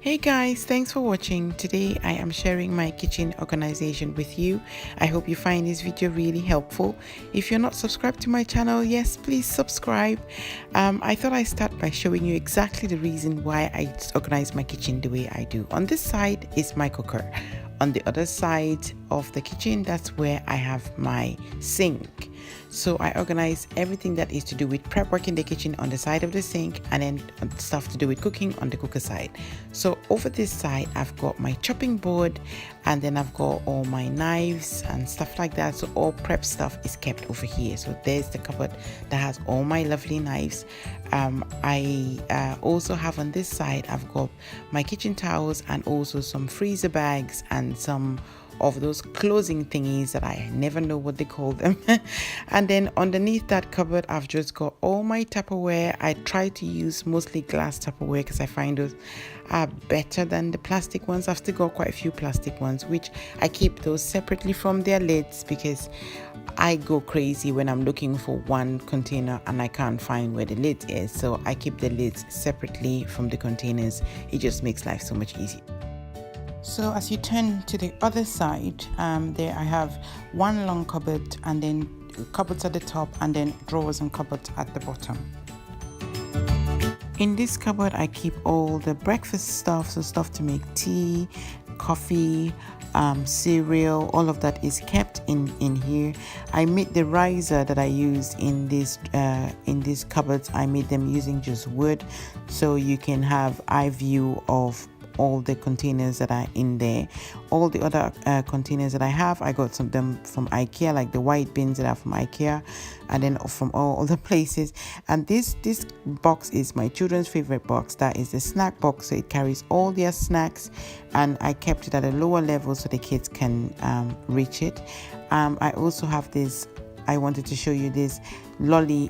Hey guys, thanks for watching. Today I am sharing my kitchen organization with you. I hope you find this video really helpful. If you're not subscribed to my channel, yes, please subscribe. I thought I'd start by showing you exactly the reason why I organize my kitchen the way I do. On this side is my cooker. On the other side of the kitchen, that's where I have my sink. So I organize everything that is to do with prep work in the kitchen on the side of the sink, and then stuff to do with cooking on the cooker side. So over this side I've got my chopping board, and then I've got all my knives and stuff like that. So all prep stuff is kept over here. So there's the cupboard that has all my lovely knives. I also have on this side, I've got my kitchen towels and also some freezer bags and some of those closing thingies that I never know what they call them. And then underneath that cupboard I've just got all my Tupperware. I try to use mostly glass Tupperware because I find those are better than the plastic ones. I've still got quite a few plastic ones, which I keep those separately from their lids because I go crazy when I'm looking for one container and I can't find where the lid is. So I keep the lids separately from the containers. It just makes life so much easier. So as you turn to the other side, there I have one long cupboard, and then cupboards at the top, and then drawers and cupboards at the bottom. In this cupboard I keep all the breakfast stuff, so stuff to make tea, coffee, cereal, all of that is kept in here. I made the riser that I used in these cupboards, I made them using just wood, so you can have eye view of all the containers that are in there. All the other containers that I have, I got some of them from IKEA, like the white bins that are from IKEA, and then from all other places. And this box is my children's favorite box. That is the snack box, so it carries all their snacks, and I kept it at a lower level so the kids can reach it. I also have this, I wanted to show you this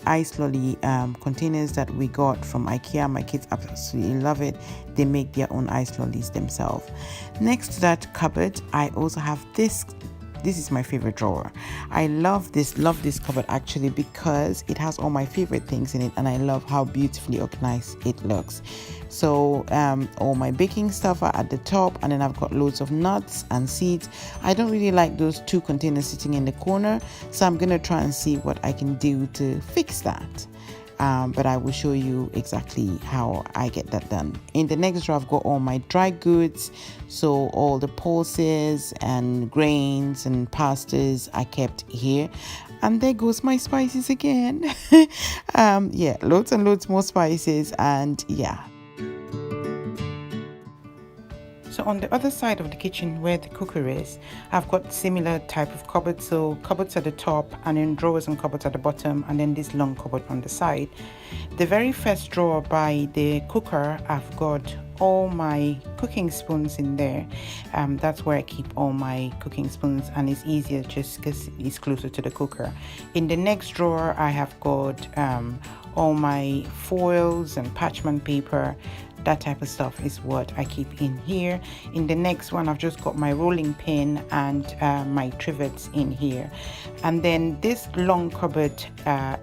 ice lolly containers that we got from IKEA. My kids absolutely love it. They make their own ice lollies themselves. Next to that cupboard, I also have this is my favorite drawer. I love this cupboard actually because it has all my favorite things in it, and I love how beautifully organized it looks. So all my baking stuff are at the top, and then I've got loads of nuts and seeds. I don't really like those two containers sitting in the corner, so I'm gonna try and see what I can do to fix that. But I will show you exactly how I get that done. In the next drawer, I've got all my dry goods. So all the pulses and grains and pastas I kept here. And there goes my spices again. Yeah, loads and loads more spices, and yeah. So on the other side of the kitchen where the cooker is, I've got similar type of cupboards. So cupboards at the top, and then drawers and cupboards at the bottom, and then this long cupboard on the side. The very first drawer by the cooker, I've got all my cooking spoons in there. That's where I keep all my cooking spoons, and it's easier just because it's closer to the cooker. In the next drawer, I have got all my foils and parchment paper. That type of stuff is what I keep in here. In the next one, I've just got my rolling pin and my trivets in here. And then this long cupboard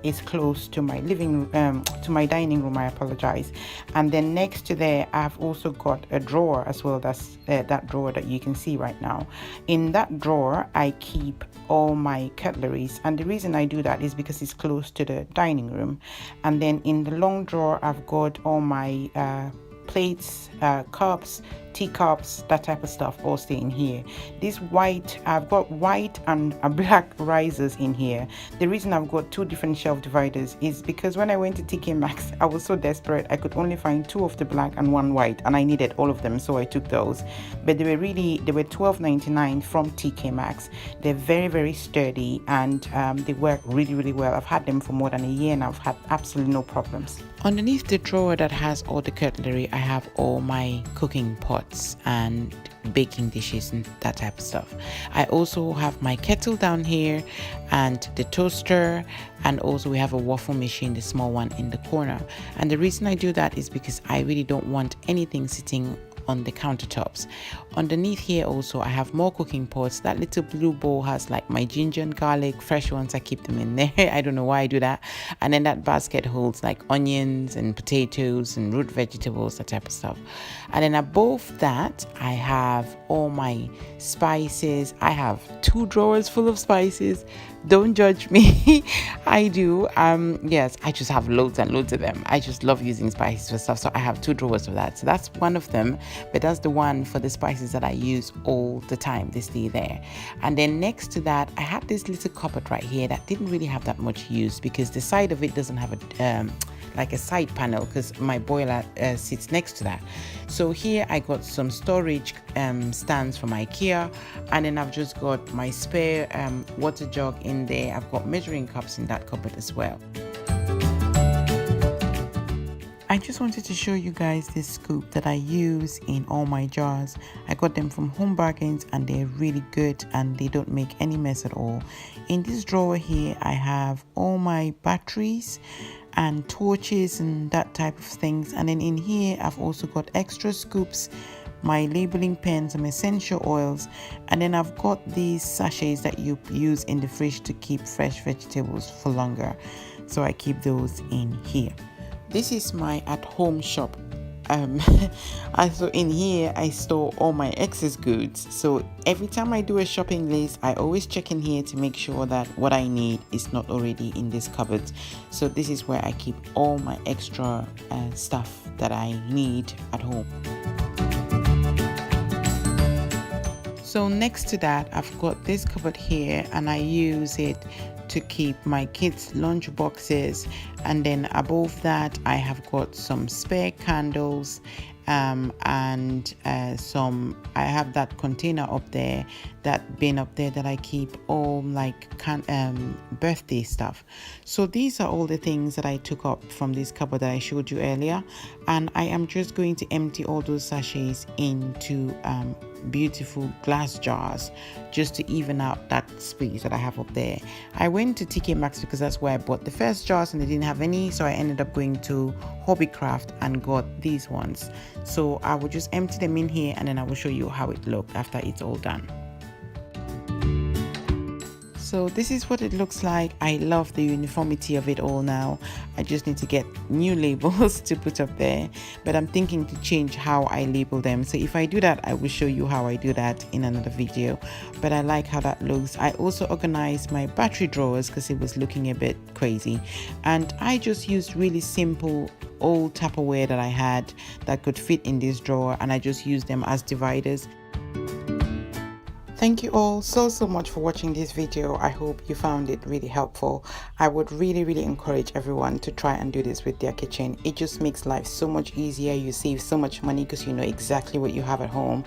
is close to my to my dining room, I apologize. And then next to there, I've also got a drawer as well. That's that drawer that you can see right now. In that drawer, I keep all my cutleries, and the reason I do that is because it's close to the dining room. And then in the long drawer, I've got all my plates, cups, teacups, that type of stuff all stay in here. This white, I've got white and black risers in here. The reason I've got two different shelf dividers is because when I went to TK Maxx, I was so desperate. I could only find two of the black and one white, and I needed all of them, so I took those. But they were $12.99 from TK Maxx. They're very, very sturdy, and they work really, really well. I've had them for more than a year, and I've had absolutely no problems. Underneath the drawer that has all the cutlery, I have all my cooking pots and baking dishes and that type of stuff. I also have my kettle down here and the toaster, and also we have a waffle machine, the small one in the corner. And the reason I do that is because I really don't want anything sitting on the countertops. Underneath here also I have more cooking pots. That little blue bowl has like my ginger and garlic, fresh ones. I keep them in there. I don't know why I do that. And then that basket holds like onions and potatoes and root vegetables, that type of stuff. And then above that I have all my spices. I have 2 drawers full of spices. Don't judge me. I do. Yes, I just have loads and loads of them. I just love using spices for stuff, so I have 2 drawers for that. So that's one of them, but that's the one for the spices that I use all the time. They stay there. And then next to that I have this little cupboard right here that didn't really have that much use because the side of it doesn't have a like a side panel because my boiler sits next to that. So here I got some storage stands from IKEA, and then I've just got my spare water jug in there. I've got measuring cups in that cupboard as well. I just wanted to show you guys this scoop that I use in all my jars. I got them from Home Bargains and they're really good and they don't make any mess at all. In this drawer here I have all my batteries and torches and that type of things, and then in here I've also got extra scoops, my labeling pens, some essential oils, and then I've got these sachets that you use in the fridge to keep fresh vegetables for longer, so I keep those in here. This is my at-home shop. So in here I store all my excess goods, so every time I do a shopping list I always check in here to make sure that what I need is not already in this cupboard. So this is where I keep all my extra stuff that I need at home. So next to that I've got this cupboard here and I use it to keep my kids' lunch boxes, and then above that I have got some spare candles and I have that container up there, that bin up there that I keep all like birthday stuff. So these are all the things that I took up from this cupboard that I showed you earlier, and I am just going to empty all those sachets into beautiful glass jars just to even out that space that I have up there. I went to TK Maxx because that's where I bought the first jars and they didn't have any, so I ended up going to Hobbycraft and got these ones. So I will just empty them in here and then I will show you how it looked after it's all done. So this is what it looks like. I love the uniformity of it all now. I just need to get new labels to put up there, but I'm thinking to change how I label them. So if I do that, I will show you how I do that in another video, but I like how that looks. I also organized my battery drawers because it was looking a bit crazy, and I just used really simple old Tupperware that I had that could fit in this drawer, and I just used them as dividers. Thank you all so much for watching this video. I hope you found it really helpful. I would really encourage everyone to try and do this with their kitchen. It just makes life so much easier. You save so much money because you know exactly what you have at home.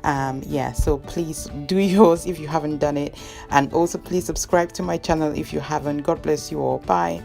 Yeah, so please do yours if you haven't done it, and also please subscribe to my channel if you haven't. God bless you all. Bye.